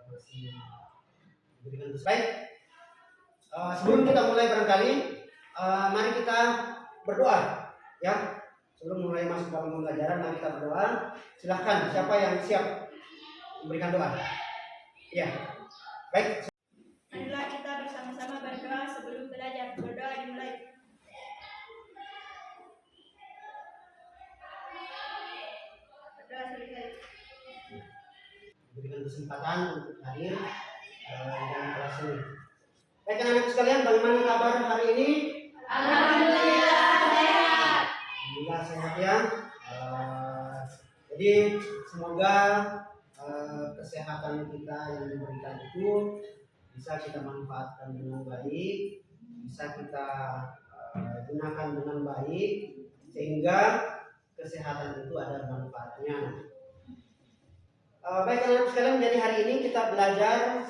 masih diberikan tugas. Baik, sebelum kita mulai barangkali mari kita berdoa ya. Sebelum mulai masuk dalam pembelajaran mari kita berdoa. Silahkan siapa yang siap memberikan doa? Ya, baik. Marilah kita bersama-sama berdoa sebelum belajar. Berdoa dimulai. Berdoa selesai. Berikan kesempatan untuk hadir dalam kelas ini. Baik anak-anak sekalian, bagaimana kabar hari ini? Alhamdulillah sehat. Alhamdulillah sehat ya. Jadi semoga kesehatan kita yang diberikan itu bisa kita manfaatkan dengan baik, bisa kita gunakan dengan baik sehingga kesehatan itu ada manfaatnya. Baik anak-anak sekalian, jadi hari ini kita belajar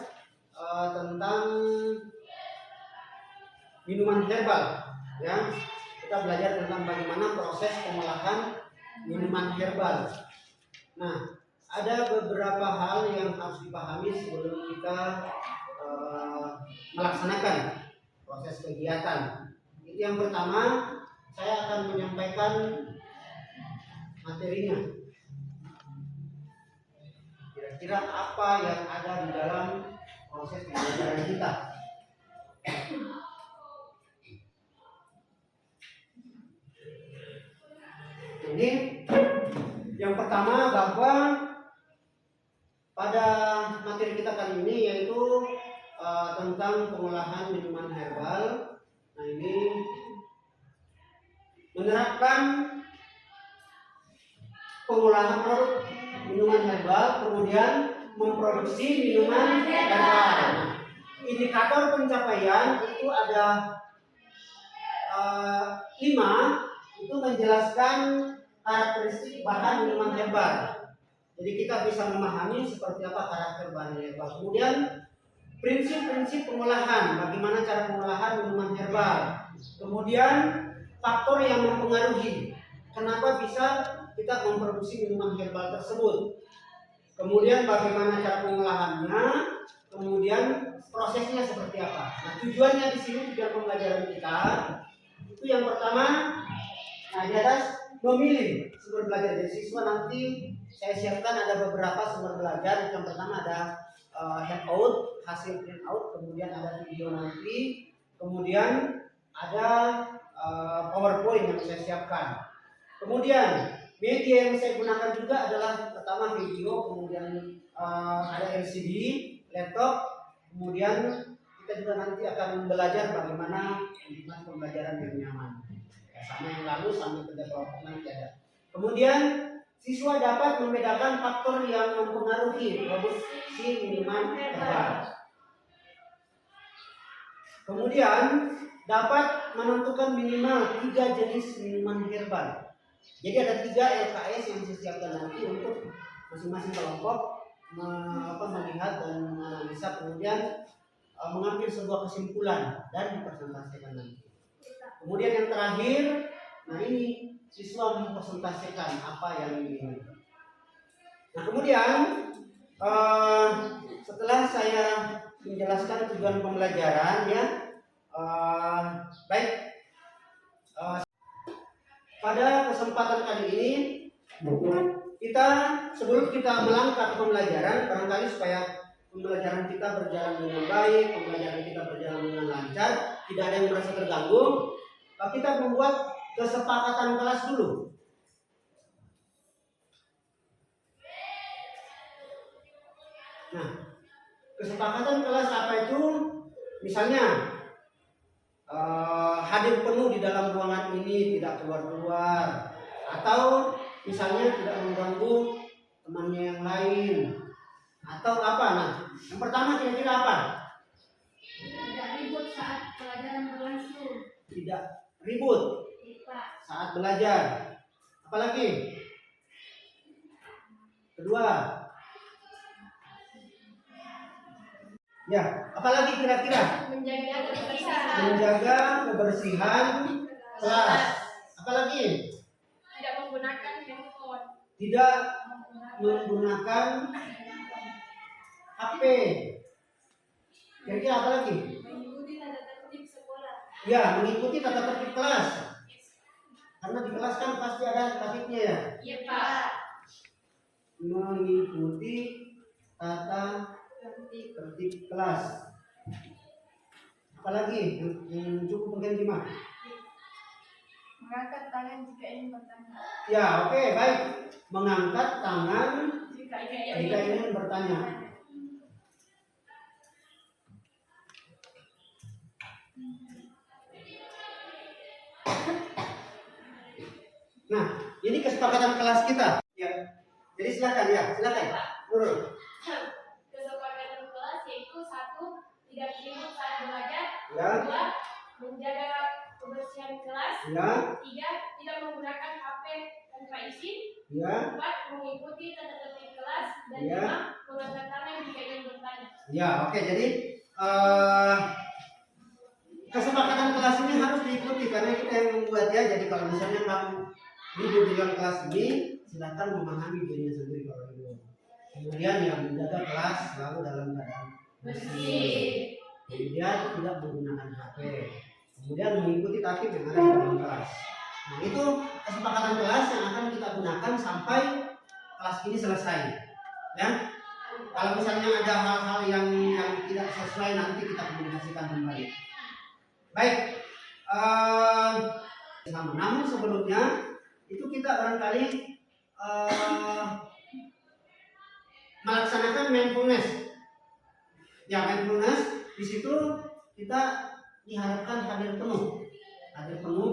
tentang minuman herbal ya. Kita belajar tentang bagaimana proses pengolahan minuman herbal. Nah, ada beberapa hal yang harus dipahami sebelum kita melaksanakan proses kegiatan. Itu yang pertama, saya akan menyampaikan materinya. Kira-kira apa yang ada di dalam proses pembelajaran kita. Ini yang pertama bahwa pada materi kita kali ini yaitu tentang pengolahan minuman herbal. Nah ini menerapkan pengolahan produk minuman herbal, kemudian memproduksi minuman herbal. Nah, indikator pencapaian itu ada 5, itu menjelaskan karakteristik bahan minuman herbal. Jadi kita bisa memahami seperti apa karakter bahan herbal. Kemudian prinsip-prinsip pengolahan, bagaimana cara pengolahan minuman herbal. Kemudian faktor yang mempengaruhi kenapa bisa kita memproduksi minuman herbal tersebut. Kemudian bagaimana cara pengolahannya, kemudian prosesnya seperti apa. Nah, tujuannya di sini tujuan pembelajaran kita itu yang pertama, nah di atas memilih sumber belajar. Jadi siswa nanti saya siapkan ada beberapa sumber belajar. Yang pertama ada handout, hasil printout, kemudian ada video nanti, kemudian ada PowerPoint yang saya siapkan. Kemudian media yang saya gunakan juga adalah pertama video, kemudian ada LCD, laptop, kemudian kita juga nanti akan belajar bagaimana lingkungan pembelajaran yang nyaman. Ya, sama yang lalu sampai kerja kelompok nanti ada. Kemudian siswa dapat membedakan faktor yang mempengaruhi produksi minuman herbal. Kemudian dapat menentukan minimal 3 jenis minuman herbal. Jadi ada 3 LKS yang saya siapkan nanti untuk masing-masing kelompok melihat dan menganalisa, kemudian mengambil sebuah kesimpulan dan dipresentasikan nanti. Kemudian yang terakhir, nah ini siswa mempresentasikan apa yang diinginkan. Nah kemudian setelah saya menjelaskan tujuan pembelajaran ya, baik. Pada kesempatan kali ini kita sebelum kita melangkah ke pembelajaran, barangkali supaya pembelajaran kita berjalan dengan baik, pembelajaran kita berjalan dengan lancar, tidak ada yang merasa terganggu, kita membuat kesepakatan kelas dulu. Nah, kesepakatan kelas apa itu? Misalnya hadir penuh di dalam ruangan ini, tidak keluar-keluar, atau misalnya tidak mengganggu temannya yang lain, atau apa? Nah, yang pertama kira-kira apa? Tidak ribut saat pelajaran berlangsung. Tidak ribut saat belajar. Apalagi? Kedua. Ya, apalagi kira-kira? Menjaga kebersihan kelas. Apalagi? Tidak menggunakan handphone. Tidak menggunakan HP. Kira-kira apa lagi? Mengikuti tata tertib sekolah. Ya, mengikuti tata tertib kelas. Karena di kelas kan pasti ada tertibnya ya. Iya Pak. Mengikuti tata tertib kelas. Apalagi yang cukup mungkin 5. Mengangkat tangan jika ingin bertanya. Ya, oke, baik. Mengangkat tangan Jika jika ingin bertanya. Nah, ini kesepakatan kelas kita. Ya. Jadi silakan ya, silakan. Nurul. Kesepakatan kelas yaitu 1. Tidak ribut saat belajar. Ya. 2. Menjaga kebersihan kelas. Ya. 3. Tidak menggunakan HP tanpa izin. Ya. 4. Mengikuti tata tertib kelas. Dan Ya. 5. Mengangkat tangan jika ingin bertanya. Ya, oke. Jadi kesepakatan kelas ini harus diikuti karena kita yang membuat ya. Jadi kalau misalnya kamu duduk di dalam kelas ini, silakan memahami dirinya sendiri kalau itu. Kemudian yang menjaga kelas selalu dalam keadaan bersih. Kemudian tidak menggunakan HP. Kemudian mengikuti tertib yang ada di dalam kelas. Nah, itu kesepakatan kelas yang akan kita gunakan sampai kelas ini selesai. Ya. Kalau misalnya ada hal-hal yang tidak sesuai nanti kita komunikasikan kembali. Baik. Sama. Namun sebelumnya itu kita barangkali melaksanakan mindfulness. Ya, mindfulness di situ kita diharapkan hadir penuh,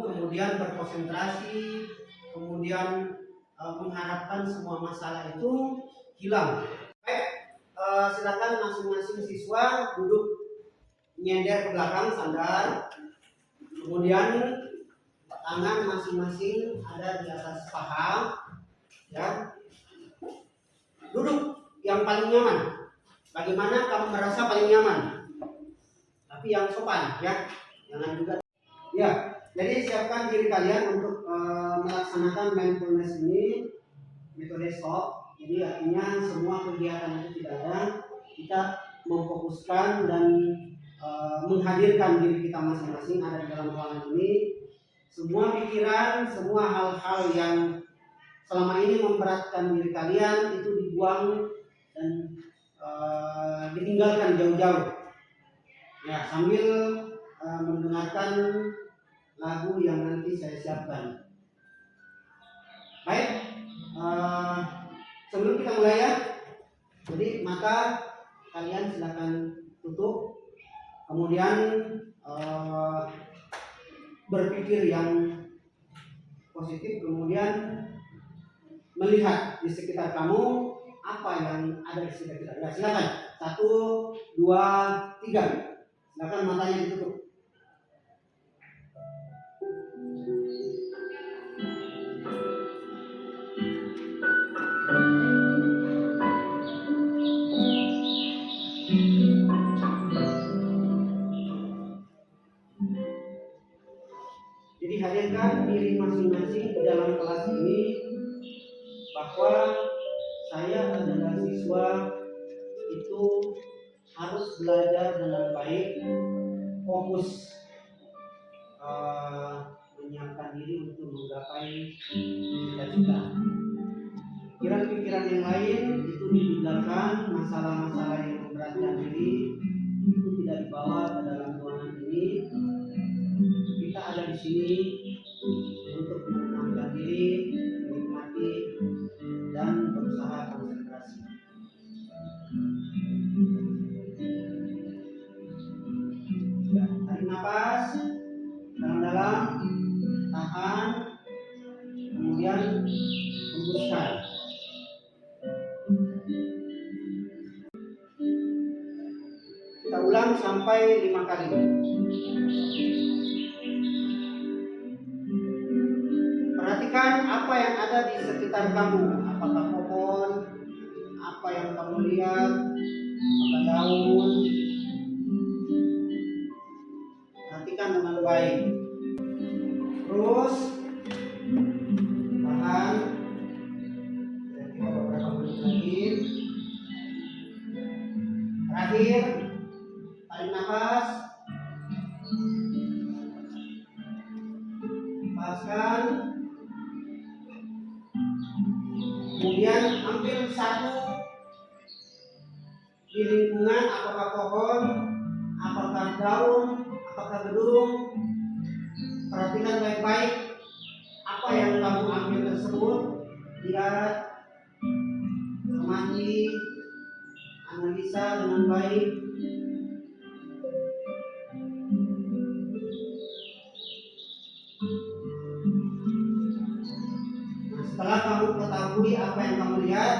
kemudian berkonsentrasi, kemudian mengharapkan semua masalah itu hilang. Baik, silakan masing-masing siswa duduk nyender ke belakang sandar, kemudian tangan masing-masing ada di atas paha, ya. Duduk yang paling nyaman. Bagaimana kamu merasa paling nyaman? Tapi yang sopan, ya. Jangan juga. Ya. Jadi siapkan diri kalian untuk melaksanakan mindfulness ini, metode stop. Jadi artinya semua kegiatan itu tidak ada. Kita memfokuskan dan menghadirkan diri kita masing-masing ada di dalam ruangan ini. Semua pikiran, semua hal-hal yang selama ini memberatkan diri kalian itu dibuang dan ditinggalkan jauh-jauh. Ya, sambil mendengarkan lagu yang nanti saya siapkan. Baik, sebelum kita mulai ya, jadi mata kalian silakan tutup, kemudian berpikir yang positif, kemudian melihat di sekitar kamu apa yang ada di sekitar kita. Ya, silakan. 1, 2, 3. Silakan matanya ditutup. Jadi hadirkan diri masing-masing di dalam kelas ini bahwa saya adalah siswa itu harus belajar dengan baik, fokus menyiapkan diri untuk menggapai cita-cita. Pikiran-pikiran yang lain itu ditinggalkan, masalah-masalah yang memberatkan diri itu tidak dibawa ke dalam ruangan ini. Kita ada di sini untuk menenangkan diri, menikmati dan berusaha konsentrasi. Ya, tarik nafas dalam-dalam, tahan, kemudian hembuskan. Kita ulang sampai 5 kali. Perhatikan apa yang ada di sekitar kamu. Apakah pohon, apa yang kamu lihat, apakah daun. Perhatikan dengan baik. Terus tahan. Kira-kira beberapa menit lagi. Terakhir, tarik nafas, lepaskan. Kemudian ambil satu di lingkungan, apakah pohon, apakah daun, apakah gedung. Perhatikan baik-baik apa yang kamu ambil tersebut. Lihat, cermati, analisa dengan baik. Nah, setelah kamu ketahui apa yang kamu lihat,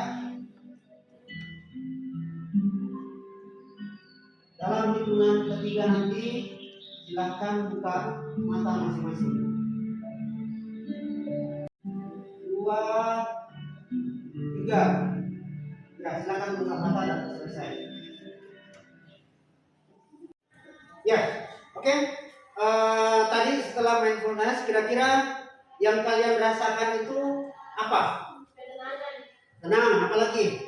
dalam hitungan ketiga nanti silahkan buka mata masing-masing. 2, 3. Ya, silakan buka mata dan selesai. Ya, oke. Tadi setelah mindfulness, kira-kira yang kalian rasakan itu apa? Tenang, apa lagi?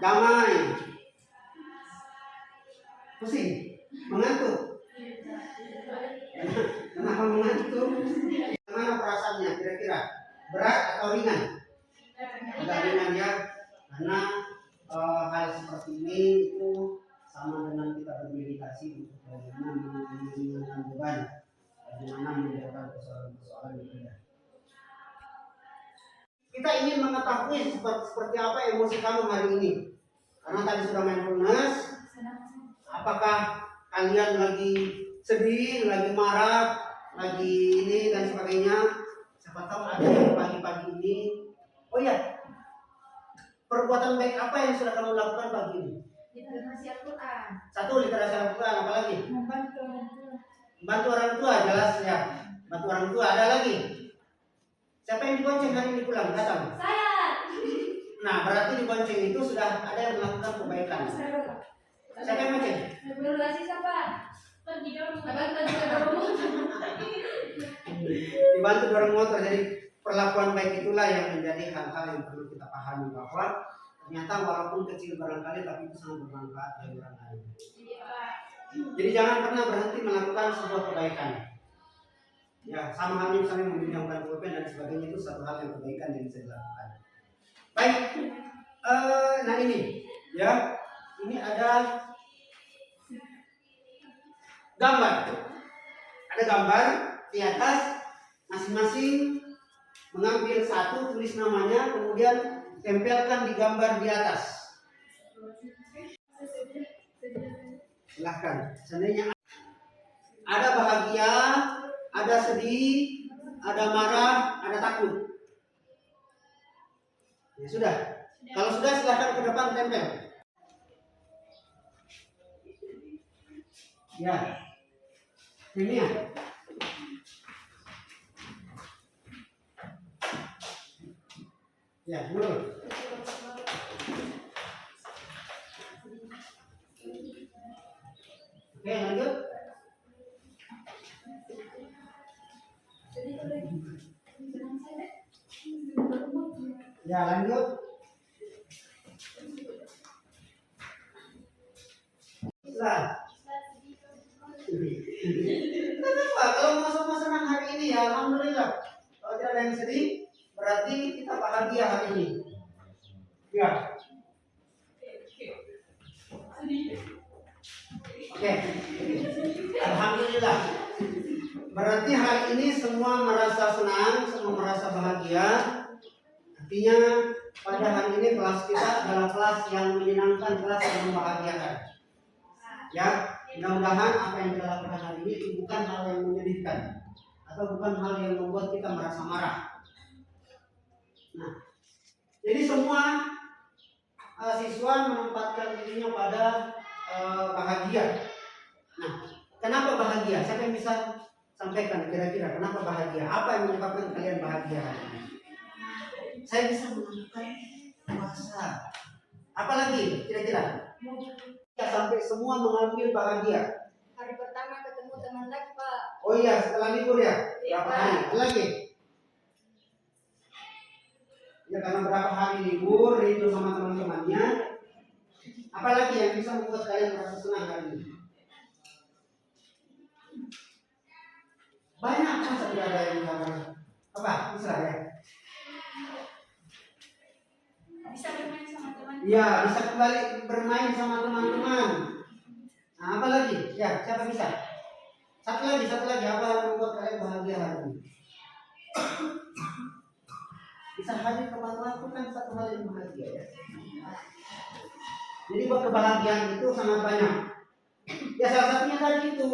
Damai. Pusing? Mengantuk? Kenapa mengantuk? Gimana perasaannya kira-kira? Berat atau ringan? Agak ringan ya, karena hal seperti ini itu sama dengan kita bermeditasi untuk bagaimana meringankan beban, bagaimana menjawab persoalan-persoalan yang ada. Kita ingin mengetahui seperti apa emosi kamu hari ini, karena tadi sudah mindfulness. Apakah kalian lagi sedih, lagi marah, lagi ini dan sebagainya? Siapa tahu ada yang pagi-pagi ini. Oh iya, perbuatan baik apa yang sudah kamu lakukan pagi ini? Literasi Al-Quran. 1, literasi Al-Quran, apa lagi? Membantu orang tua. Bantu orang tua, jelas ya. Bantu orang tua, ada lagi? Siapa yang dibonceng hari ini pulang? Datang. Saya. Nah, berarti dibonceng itu sudah ada yang melakukan kebaikan. Siapa yang bonceng? Berulasi siapa? Pergi dorong. Dibantu dorong motor. Jadi perlakuan baik itulah yang menjadi hal-hal yang perlu kita pahami, bahwa ternyata walaupun kecil barangkali tapi itu sangat bermanfaat bagi orang lain. Jadi jangan pernah berhenti melakukan sebuah kebaikan. Ya, sama halnya misalnya meminjamkan pulpen dan sebagainya, itu satu hal yang kebaikan yang bisa dilakukan. Baik, nah ini ya, ini ada gambar. Ada gambar di atas, masing-masing mengambil satu, tulis namanya, kemudian tempelkan di gambar di atas. Silahkan. Seandainya ada bahagia, ada sedih, ada marah, ada takut. Ya sudah. Kalau sudah, silahkan ke depan tempel. Ya. Ini ya. Ya, dulu. Oke, lanjut. Ya, lanjut. Lah. Kenapa? Kalau sama-sama senang hari ini ya, alhamdulillah. Kalau tidak ada yang sedih, berarti kita bahagia hari ini. Ya. Oke. Alhamdulillah. Berarti hari ini semua merasa senang, semua merasa bahagia. Artinya pada hari ini kelas kita adalah kelas yang menyenangkan, kelas yang membahagiakan. Ya, mudah-mudahan apa yang kita lakukan hari ini bukan hal yang menyedihkan atau bukan hal yang membuat kita merasa marah. Nah, jadi semua siswa menempatkan dirinya pada bahagia. Nah, kenapa bahagia? Siapa yang bisa sampaikan kira-kira kenapa bahagia? Apa yang menyebabkan kalian bahagia hari ini? Saya bisa melakukan puasa. Apalagi kira-kira? Ya, sampai semua mengambil bahagia. Hari pertama ketemu teman lagi, Pak. Oh iya, setelah libur ya? Berapa hari? Apa lagi? Ya, karena berapa hari libur itu sama teman-temannya. Apalagi yang bisa membuat kalian merasa senang hari ini? Banyak kan sudah ada yang kabar. Apa? Bisa ya? Bisa bermain sama teman. Iya, bisa kembali bermain sama teman-teman. Nah, apa lagi? Ya, siapa bisa? Satu lagi apa yang membuat kalian bahagia hari ini? Bisa hadir ke teman-teman itu kan satu hal yang bahagia ya. Jadi buat kebahagiaan itu sangat banyak. Ya salah satunya tadi itu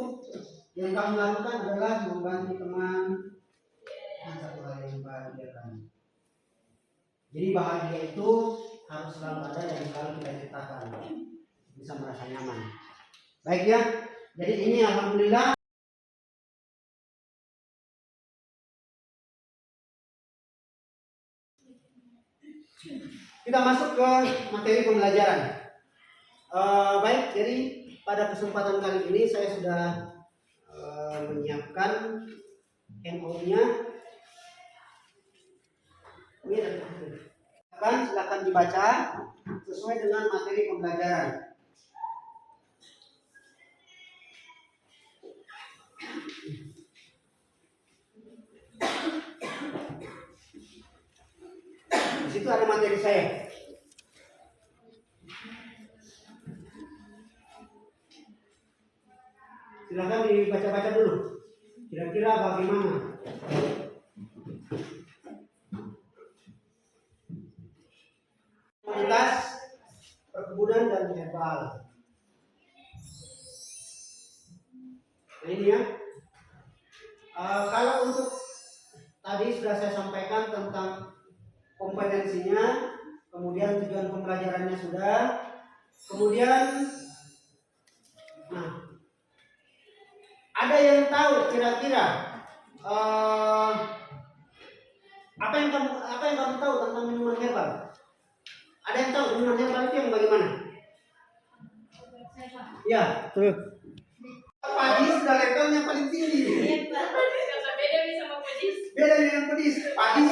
yang kamu lakukan adalah membantu teman dan satu hal yang membahagiakan. Jadi bahagia itu harus selalu ada dan selalu kita ciptakan, bisa merasa nyaman. Baik ya. Jadi ini alhamdulillah. Kita masuk ke materi pembelajaran. Baik, jadi pada kesempatan kali ini saya sudah menyiapkan handphone-nya. Ini silakan dibaca sesuai dengan materi pembelajaran. Di situ ada materi saya. Silakan dibaca-baca dulu. Kira-kira bagaimana? Komunitas perkebunan dan herbal. Nah ini ya. Kalau untuk tadi sudah saya sampaikan tentang kompetensinya, kemudian tujuan pembelajarannya sudah, kemudian, nah, ada yang tahu kira-kira apa yang kamu tahu tentang minuman herbal? Ada yang tahu minuman herbal itu yang bagaimana? Ya, tuh. Padi sudah levelnya paling tinggi. Beda bisa sama pedis. Beda dengan pedis, padi.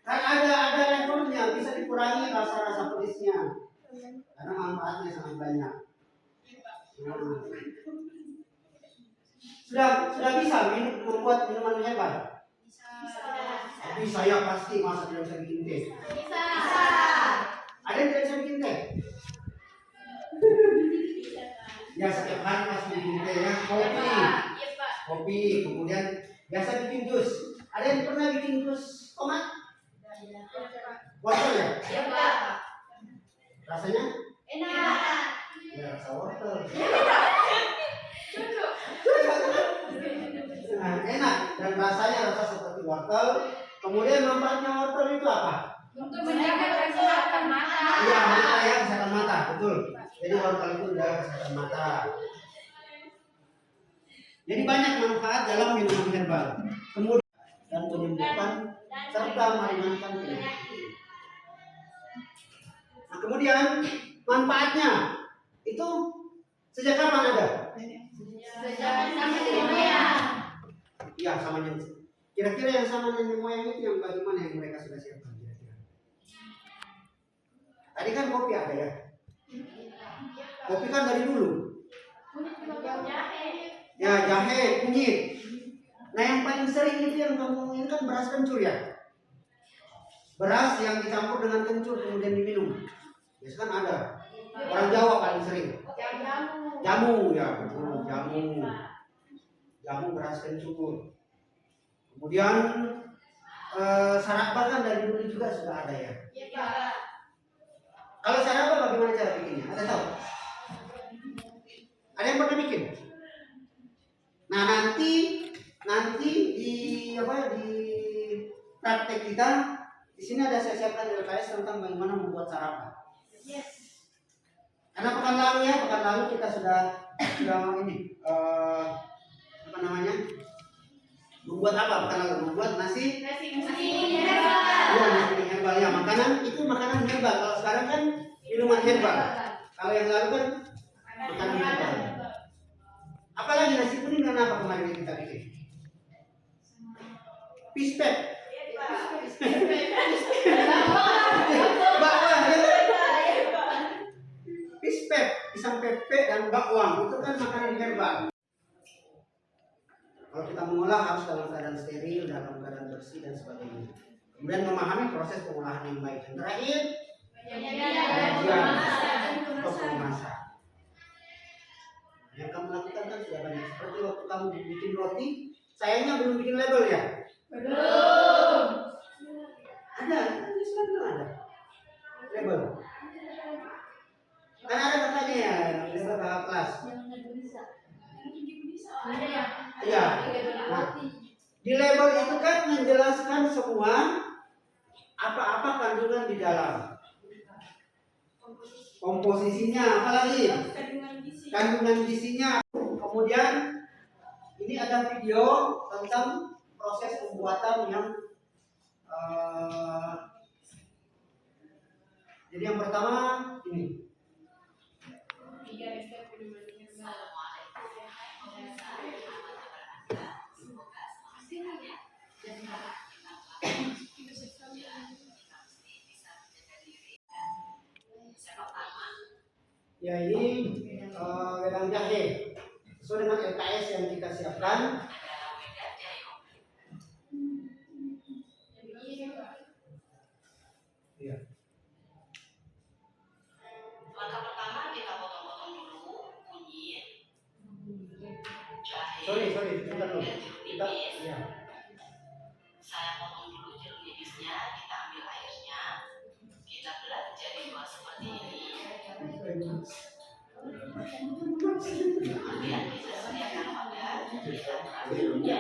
Kan ada levelnya, bisa dikurangi rasa-rasa pedisnya. Karena manfaatnya sangat banyak. Sudah bisa membuat minuman herbal? Bisa ya pasti, masa tidak bisa bikin teh? Bisa. Ada yang tidak bisa bikin teh? Ya setiap hari pasti bikin teh ya. Kopi, kemudian biasa bikin jus. Ada yang pernah bikin jus tomat? Wortel ya? Iya, Pak. Rasanya? Enak. Ya rasa wortel. Cocok. Nah, enak dan rasanya rasa seperti wortel. Kemudian manfaatnya wortel itu apa? Untuk menjaga kesehatan mata. Iya, mata ya, kesehatan mata, betul. Jadi wortel itu menjaga kesehatan mata. Jadi banyak manfaat dalam minuman herbal. Kemudian dan penyembuhan serta meringankan penyakit. Nah, kemudian manfaatnya itu sejak kapan ada? Sejak sama nenek moyang. Iya, sama nenek. Kira-kira yang sama nenek moyang itu yang bagaimana yang mereka sudah siapkan kira-kira? Tadi kan kopi ada ya. Kopi kan dari dulu. Ya, jahe, kunyit. Nah, yang paling sering itu yang kamu ini kan beras kencur ya. Beras yang dicampur dengan kencur kemudian diminum. Biasanya kan ada. Orang Jawa paling sering. Jamu ya, betul, jamu. Jamu beras kencur. Kemudian saraba kan dari dulu juga sudah ada ya. Kalau saraba bagaimana cara bikinnya? Ada tahu? Ada yang pernah bikin? Nah, nanti di praktek kita di sini ada saya siapkan LKS tentang bagaimana membuat saraba. Karena pekan lalu kita sudah ini apa namanya? Membuat apa pekan lalu? Membuat nasi herbal. Ya, nasi herbal ya, makanan herbal. Kalau sekarang kan minuman herbal. Kalau yang lalu kan makanan herbal. Apalagi nasi kuning dan apa kemarin kita bikin? Pispet. bawang itu kan makanan herbal. Kalau kita mengolah harus dalam keadaan steril, dalam keadaan bersih dan sebagainya. Kemudian memahami proses pengolahan yang baik. Dan terakhir, untuk memasak. Yang kamu lakukan kan sudah banyak. Seperti waktu kamu bikin roti, sayangnya belum bikin label ya? Belum. Ada, kan di Islam belum ada label. Kan ada katanya ya, di beberapa kelas. Ada ya? Iya. Nah, di label itu kan menjelaskan semua apa-apa kandungan di dalam. Komposisinya, apalagi kandungan gizinya. Kemudian ini ada video tentang proses pembuatan yang jadi yang pertama ini. Ya ini wedang jahe sesuai dengan LKS yang kita siapkan. Iya. Langkah pertama kita potong-potong dulu kunyit, jahe, Sorry, kita dulu. dan jeruk Kita, nipis. ya. Saya potong dulu jeruk nipisnya, kita ambil airnya, kita belah jadi dua seperti ini. Kemudian kita sediakan wadah, kita taruh ya.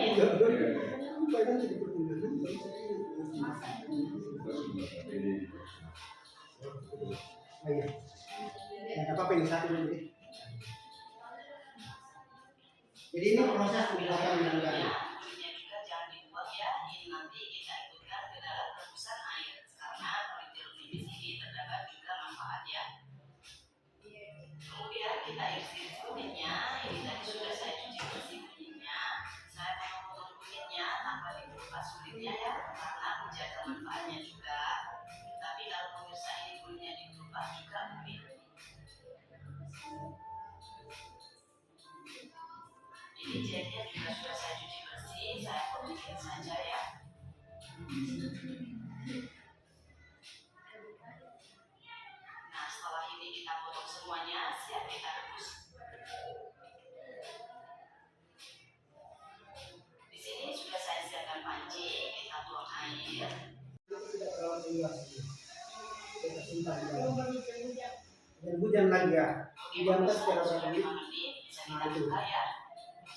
Iya. Ya, apa yang satu dulu. Jadi ini proses pembuatan yang dari. Kulitnya juga jangan dibuang ya. Ini nanti kita ikutkan ke dalam rebusan air karena kulit jeruk nipis ini terdapat juga manfaatnya. Kemudian kita iris kulitnya. Ini tadi sudah saya cuci bersih kulitnya. Saya potong-potong kulitnya tanpa dikupas kulitnya ya, karena menjaga manfaatnya juga. Tapi kalau pemirsa ini kulitnya dikupas juga mungkin. Ini jadinya juga sudah saya cuci bersih, saya potongin saja ya. Nah, setelah ini kita potong semuanya, siap kita rebus. Di sini sudah saya siapkan panci, kita tuang air. Tidak terlalu luas. Kita simpan di dalam. Dan hujan lagi ya. Hujan Oke, secara sudah berani. 5 menit, bisa kita buka ya.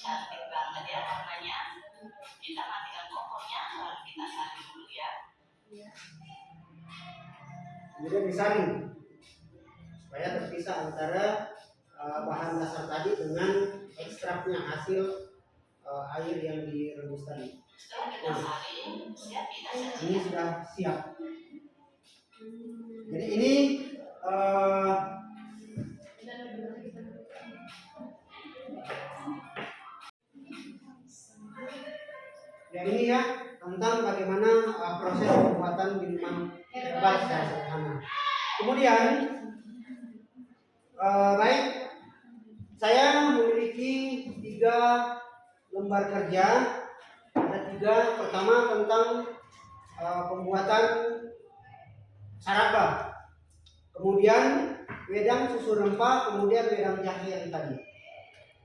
Cantik banget ya warnanya. Kita matikan kompornya, lalu kita saring dulu ya. Kemudian disaring supaya terpisah antara bahan dasar tadi dengan ekstraknya hasil air yang direbus tadi. Setelah kita saring, siap kita sajikan. Ini sudah siap. Jadi ini yang ini ya tentang bagaimana proses pembuatan minuman herbal secara sederhana. Kemudian baik, saya memiliki 3 lembar kerja. Ada 3. Pertama tentang pembuatan saraba, kemudian wedang susu rempah, kemudian wedang jahe yang tadi.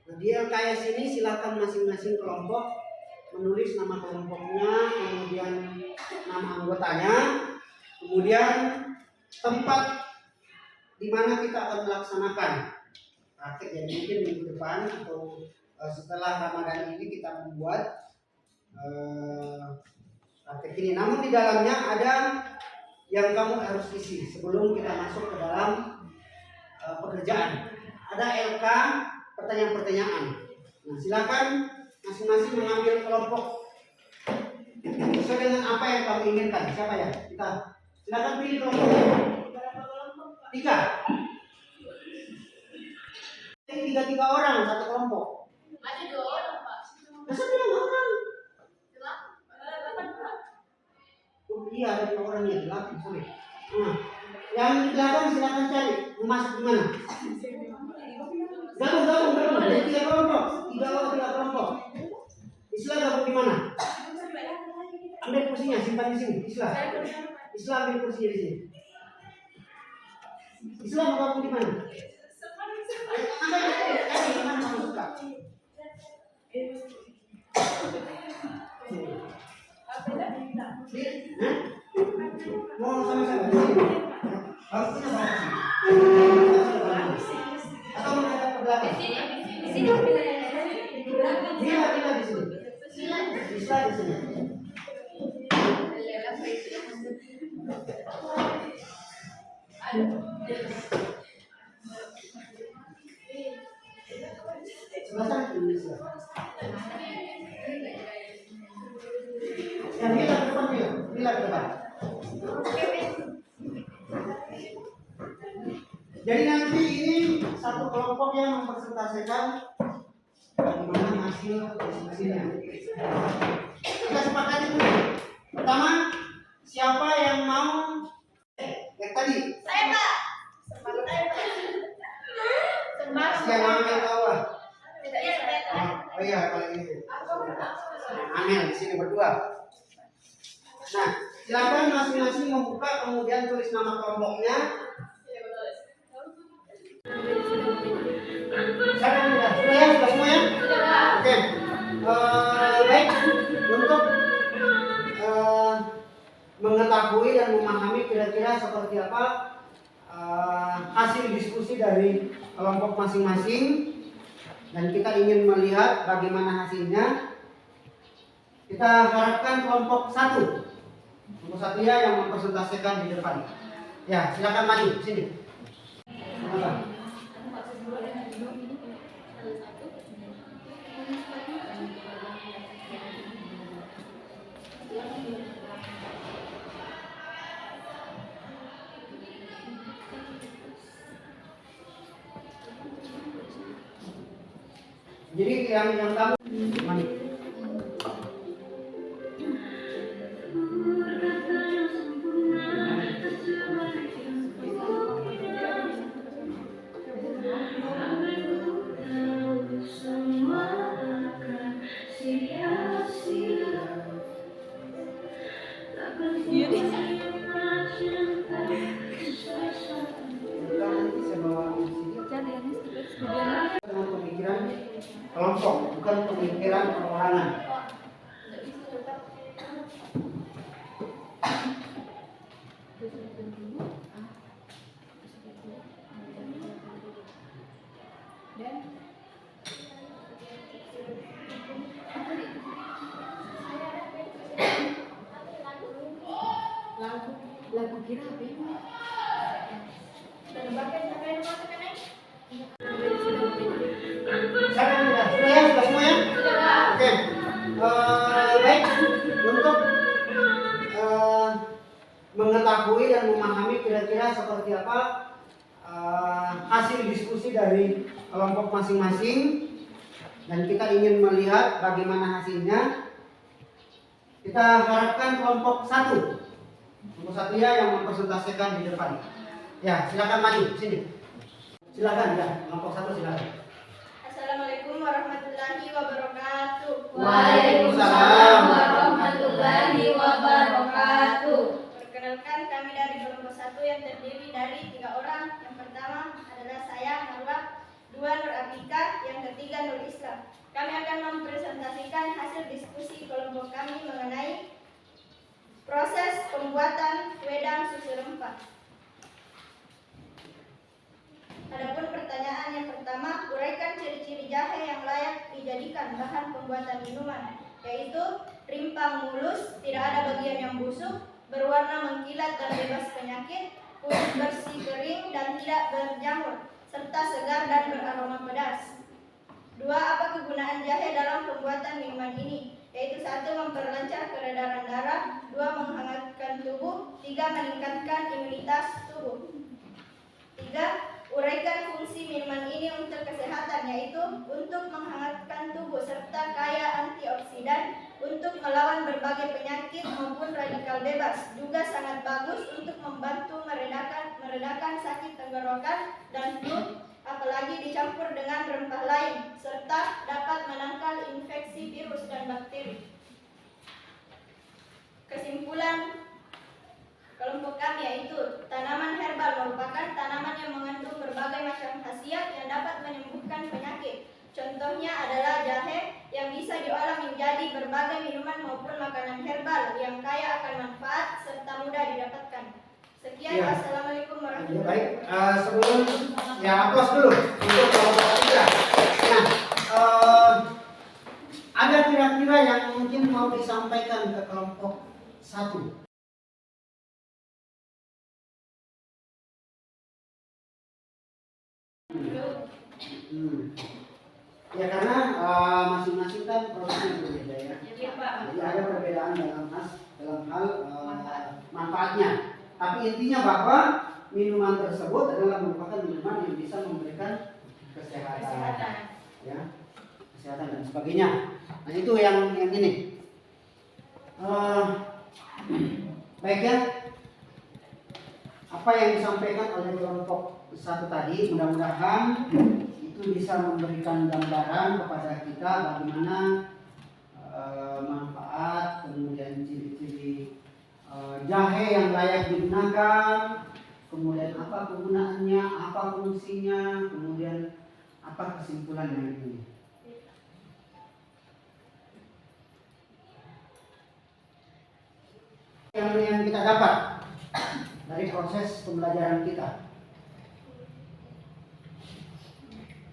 Nah, di LKS ini silakan masing-masing kelompok menulis nama kelompoknya, kemudian nama anggotanya, kemudian tempat di mana kita akan melaksanakan praktek. Jadi mungkin minggu depan atau setelah Ramadan ini kita membuat praktek ini. Namun di dalamnya ada yang kamu harus isi sebelum kita masuk ke dalam pekerjaan. Ada LK pertanyaan-pertanyaan. Nah, silakan masing-masing mengambil kelompok sesuai dengan apa yang kamu inginkan. Siapa ya? Kita silakan pilih kelompok. 3. 3 orang satu kelompok. Ada 2 orang, Pak. Masa 2 orang? Oh iya, ada 2 orang ya, 8, sorry. Nah, yang di belakang silakan cari mau masuk di mana. Gabung. Jadi 3 kelompok. 3 kelompok. Islah gabung di mana? Ambil kursinya, simpan di sini. Islah ambil kursinya di sini. Islah mau gabung di mana? Ambil di mana kamu suka? Mau sama-sama di sini. Harus punya bawa sini. Atau mau ada ke belakang? Bila di sini. Islah di sini. Sebelah sana Indonesia. Yang bila ke depan bila ke depan. Jadi nanti ini satu kelompok yang mempresentasikan bagaimana hasil diskusinya. Kita sepakati dulu. Pertama, siapa yang mau? Yang tadi. Saya Pak. Yang ambil bawah. Tidak. Oh iya, kalau itu. Amel di sini berdua. Nah, silakan masing-masing membuka kemudian tulis nama kelompoknya. Sudah semua ya? Oke. Baik. Untuk mengetahui dan memahami kira-kira seperti apa hasil diskusi dari kelompok masing-masing dan kita ingin melihat bagaimana hasilnya, kita harapkan kelompok 1 ya yang mempresentasikan di depan. Ya, silakan maju sini. Apa? Jadi yang kamu mana? Pemikiran kelompok, bukan pemikiran perorangan. Lagu kira apa ini? Sudah semua ya? Oke. Baik. Untuk mengetahui dan memahami kira-kira seperti apa hasil diskusi dari kelompok masing-masing dan kita ingin melihat bagaimana hasilnya, kita harapkan kelompok 1 ya yang mempresentasikan di depan. Ya, silakan maju sini. Silakan ya, kelompok 1 silakan. Assalamualaikum warahmatullahi wabarakatuh. Waalaikumsalam warahmatullahi wabarakatuh. Perkenalkan, kami dari kelompok 1 yang terdiri dari 3 orang. Yang pertama adalah saya, Marwah, 2 Nur Atika, yang ketiga Nur Islam. Kami akan mempresentasikan hasil diskusi kelompok kami mengenai proses pembuatan wedang susu rempah. Adapun pertanyaan yang pertama, uraikan ciri-ciri jahe yang layak dijadikan bahan pembuatan minuman, yaitu rimpang mulus, tidak ada bagian yang busuk, berwarna mengkilat dan bebas penyakit, kulit bersih kering dan tidak berjamur, serta segar dan beraroma pedas. 2. Apa kegunaan jahe dalam pembuatan minuman ini? Yaitu 1. Memperlancar peredaran darah, 2. Menghangatkan tubuh, 3. Meningkatkan imunitas tubuh. 3. Uraikan fungsi minuman ini untuk kesehatan, yaitu untuk menghangatkan tubuh serta kaya antioksidan, untuk melawan berbagai penyakit maupun radikal bebas, juga sangat bagus untuk membantu meredakan sakit tenggorokan dan flu. apalagi dicampur dengan rempah lain, serta dapat menangkal infeksi virus dan bakteri. Kesimpulan kelompok kami yaitu tanaman herbal merupakan tanaman yang mengandung berbagai macam khasiat yang dapat menyembuhkan penyakit. Contohnya adalah jahe yang bisa diolah menjadi berbagai minuman maupun makanan herbal yang kaya akan manfaat serta mudah didapatkan. Sekian, Ya. Wassalamualaikum warahmatullahi Baik, wabarakatuh. sebelum ya aplaus dulu untuk kelompok ketiga. Nah, ada kira-kira yang mungkin mau disampaikan ke kelompok satu. Ya karena masing-masing kan prosesnya berbeda ya. Iya, Pak. Jadi ada perbedaan dalam hal manfaatnya. Tapi intinya bahwa minuman tersebut adalah merupakan minuman yang bisa memberikan kesehatan, ya, kesehatan dan sebagainya. Nah itu yang ini. Baik ya. Apa yang disampaikan oleh kelompok satu tadi, mudah-mudahan itu bisa memberikan gambaran kepada kita bagaimana manfaat, kemudian ciri-ciri jahe yang layak digunakan, kemudian apa kegunaannya, apa fungsinya, kemudian apa kesimpulan dari ini. Yang kita dapat dari proses pembelajaran kita.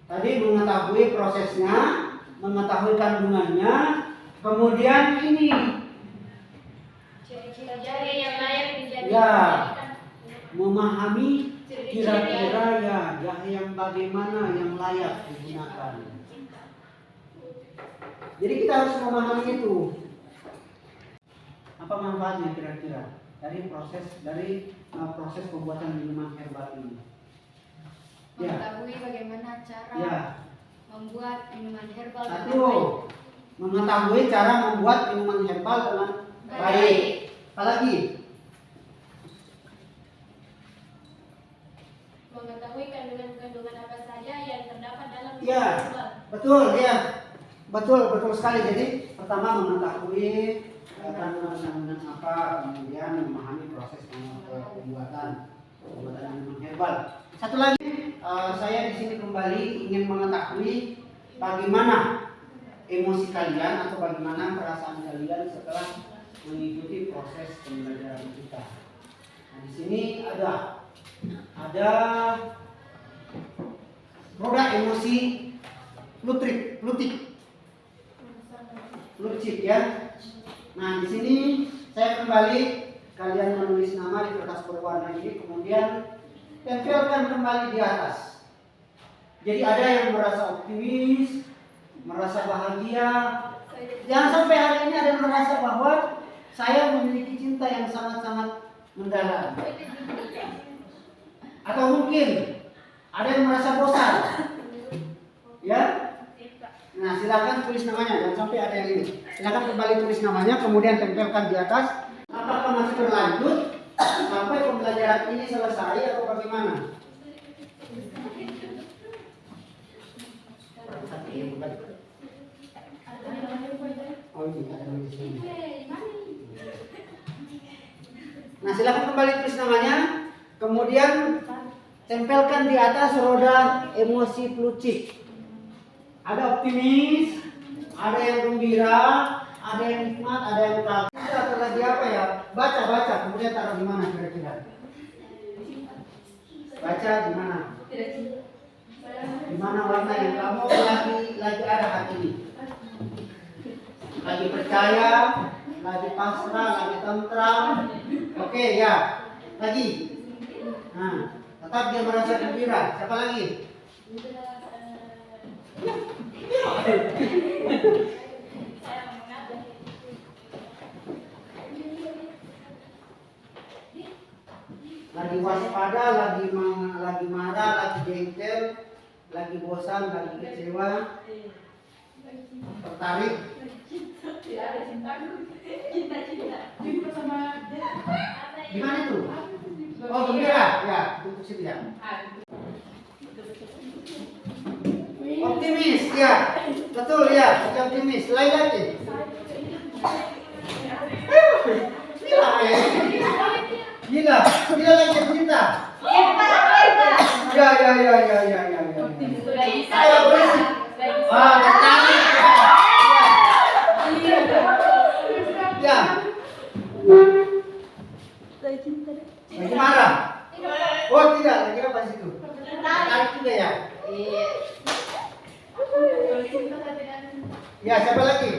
Tadi mengetahui prosesnya, mengetahui kandungannya, kemudian ini Ciri-ciri jahe yang layak dijadikan. ya memahami kira-kira ya jahe yang bagaimana yang layak digunakan. Jadi kita harus memahami itu. Apa manfaatnya kira-kira dari proses pembuatan minuman herbal ini? Ya. Mengetahui bagaimana cara Ya. membuat minuman herbal dengan Satu, baik. mengetahui cara membuat minuman herbal dengan baik. Apalagi? Mengetahui kandungan-kandungan apa saja yang terdapat dalam Ya. minuman herbal. Betul ya, betul sekali. Jadi pertama mengetahui kandungan-kandungan apa, kemudian memahami proses pembuatan minuman herbal. Satu lagi, saya di sini kembali ingin mengetahui bagaimana emosi kalian atau bagaimana perasaan kalian setelah mengikuti proses pembelajaran kita. Nah, di sini ada roda emosi Lucid ya. Nah, di sini saya kembali kalian menulis nama di kertas berwarna ini, kemudian tempelkan kembali di atas. Jadi ada yang merasa optimis, merasa bahagia. Jangan sampai hari ini ada yang merasa bahwa saya memiliki cinta yang sangat-sangat mendalam. Atau mungkin ada yang merasa bosan. Ya? Nah, silakan tulis namanya, jangan sampai ada yang ini. Silakan kembali tulis namanya, kemudian tempelkan di atas. Apakah masih berlanjut sampai pembelajaran ini selesai atau bagaimana? Oh ini ada di sini. Nah, silakan kembali tulis namanya, kemudian tempelkan di atas roda emosi Lucid. Ada optimis, ada yang gembira, ada yang nikmat, ada yang kagum. Atau lagi apa ya? Baca, kemudian taruh di mana kira-kira? Baca di mana? Di mana warna yang kamu lagi ada hati ini? Lagi percaya, lagi pasrah, lagi tentram. Oke ya. Lagi. Nah, tetap dia merasa gembira. Siapa lagi? Lagi waspada, lagi marah, lagi jengkel, lagi bosan, lagi kecewa, tertarik. Gimana itu? Oh, gembira, ya, untuk situ ya. Optimis, ya. Betul ya, kita optimis. Lain lagi. Gila ya. Gila lagi cinta. Ya. Ayo berisik. Wah, tertarik. Ya. Lagi marah? Oh tidak, lagi apa sih itu? Tertarik juga ya? Iya. Ya, siapa lagi?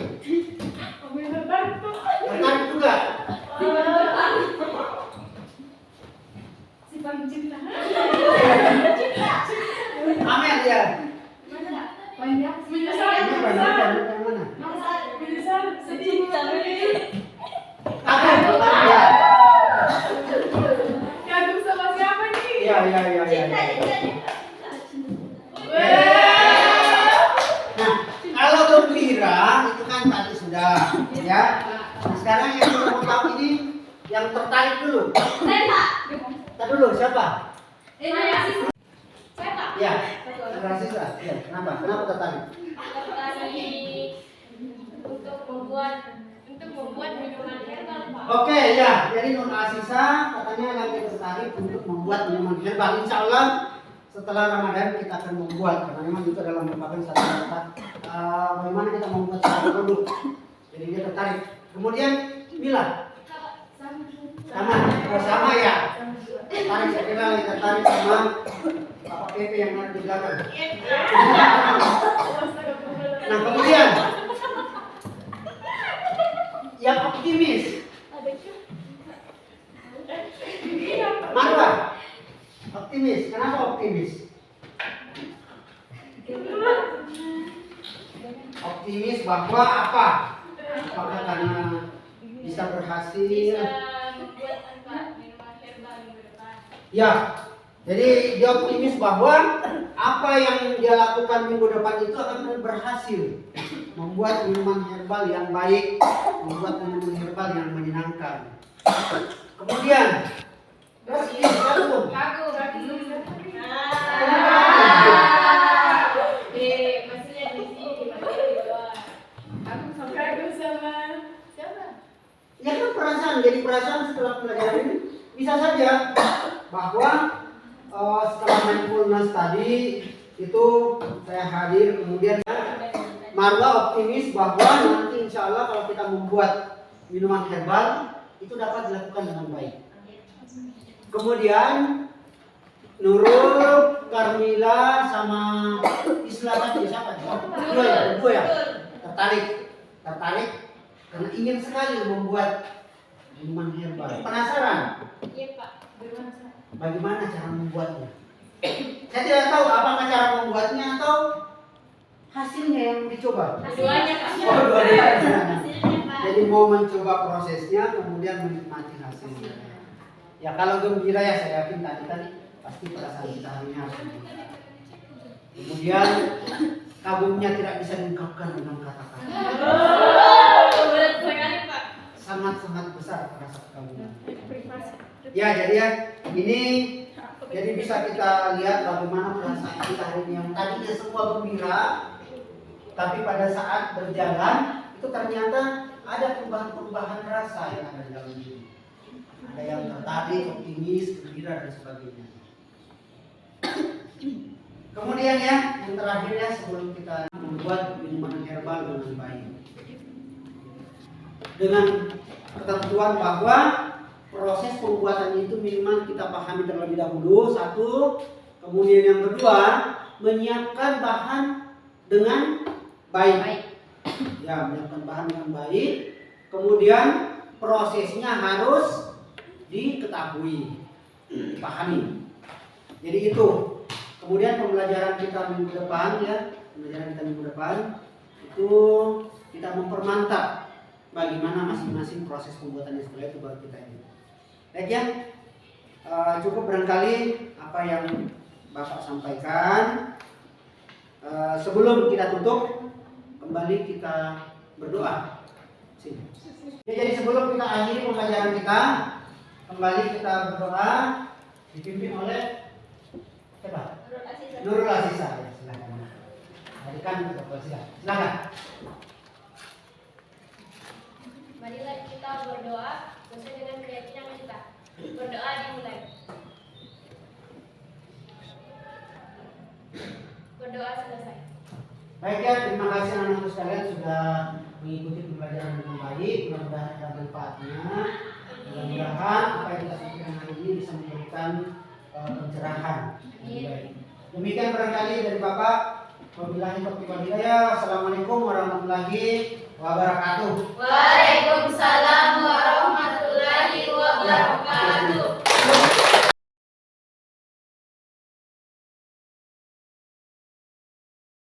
Tertarik juga? Amel ya? Ini banyak yang mana? Aku, ya. Kagum sama siapa nih? Ya. Nah, kalau gembira itu kan tadi sudah, ya. Nah, sekarang yang kita mau tahu ini yang tertarik dulu. Tadi dulu siapa? Ya, Saudara Siswa. Ya, kenapa? Kenapa tertarik? Untuk membuat minuman herbal, Pak. Oke, ya. Jadi Nur Asisa katanya lagi tertarik untuk membuat minuman herbal. Insya Allah setelah Ramadan kita akan membuat, karena memang itu adalah merupakan satu kata bagaimana kita membuat satu produk. Jadi dia tertarik. Kemudian Mila, sama ya. Tertarik, saya kira lagi tertarik sama Bapak Pepe yang ada di belakang. Nah kemudian yang optimis, Marwa, optimis. Kenapa optimis? Optimis bahwa apa? Apakah karena bisa berhasil? Membuat minuman herbal minggu depan. Ya, jadi dia optimis bahwa apa yang dia lakukan minggu depan itu akan berhasil membuat minuman herbal yang baik, membuat minuman herbal yang menyenangkan. Kemudian, terus ini kagum. Maksudnya di sini di materi di bawah. Kagum sama siapa? Ya kan perasaan, jadi perasaan setelah pelajaran ini bisa saja bahwa setelah mindfulness tadi itu saya hadir, kemudian Marwa optimis bahwa nanti insya Allah kalau kita membuat minuman herbal itu dapat dilakukan dengan baik. Kemudian Nurul, Karmila sama Isla tadi siapa? Dua ya. Tertarik karena ingin sekali membuat minuman herbal. Penasaran? Iya, Pak. Bagaimana cara membuatnya? Saya tidak tahu apakah cara membuatnya atau hasilnya yang dicoba. Keduanya, Pak. Oh, dua-duanya. Jadi mau mencoba prosesnya, kemudian menikmati hasilnya. Ya kalau gembira ya saya yakin tadi pasti perasaan kita hari ini harus gembira. Kemudian kagumnya tidak bisa diungkapkan dengan kata-kata. Berat sekali, Pak. Sangat-sangat besar rasa kekaguman. Ya jadi ya ini jadi bisa kita lihat bagaimana perasaan kita hari ini yang tadinya semua gembira, tapi pada saat berjalan itu ternyata ada perubahan-perubahan rasa yang ada di dalam diri. Ada yang tertarik, optimis, gembira dan sebagainya. Kemudian ya yang terakhir ya sebelum kita membuat minuman herbal dengan baik, dengan ketentuan bahwa proses pembuatan itu minimal kita pahami terlebih dahulu, satu. Kemudian yang kedua, menyiapkan bahan dengan baik. Ya, menyiapkan bahan dengan baik. Kemudian prosesnya harus diketahui, dipahami. Jadi itu. Kemudian pembelajaran kita minggu depan ya, itu kita mempermantap bagaimana masing-masing proses pembuatannya, setelah itu baru kita ini. Baik ya, cukup barangkali apa yang Bapak sampaikan. Sebelum kita tutup, kembali kita berdoa. Sini. Ya, jadi sebelum kita akhiri pembelajaran kita, kembali kita berdoa dipimpin oleh siapa? Nurul Asisa. Ya, silakan. sampaikan kepada kita. Silakan. Marilah kita berdoa sesuai dengan keyakinan kita. Berdoa dimulai. Berdoa selesai. Baik ya, terima kasih anak-anak sekalian sudah mengikuti pembelajaran dengan baik. Mudah-mudahan ada manfaatnya. Mudah-mudahan apa yang kita sampaikan hari ini bisa memberikan pencerahan. Baik. Demikian barangkali dari Bapak. Wabillahi taufiq wal hidayah. Assalamualaikum warahmatullahi wabarakatuh. Waalaikumsalam warahmatullahi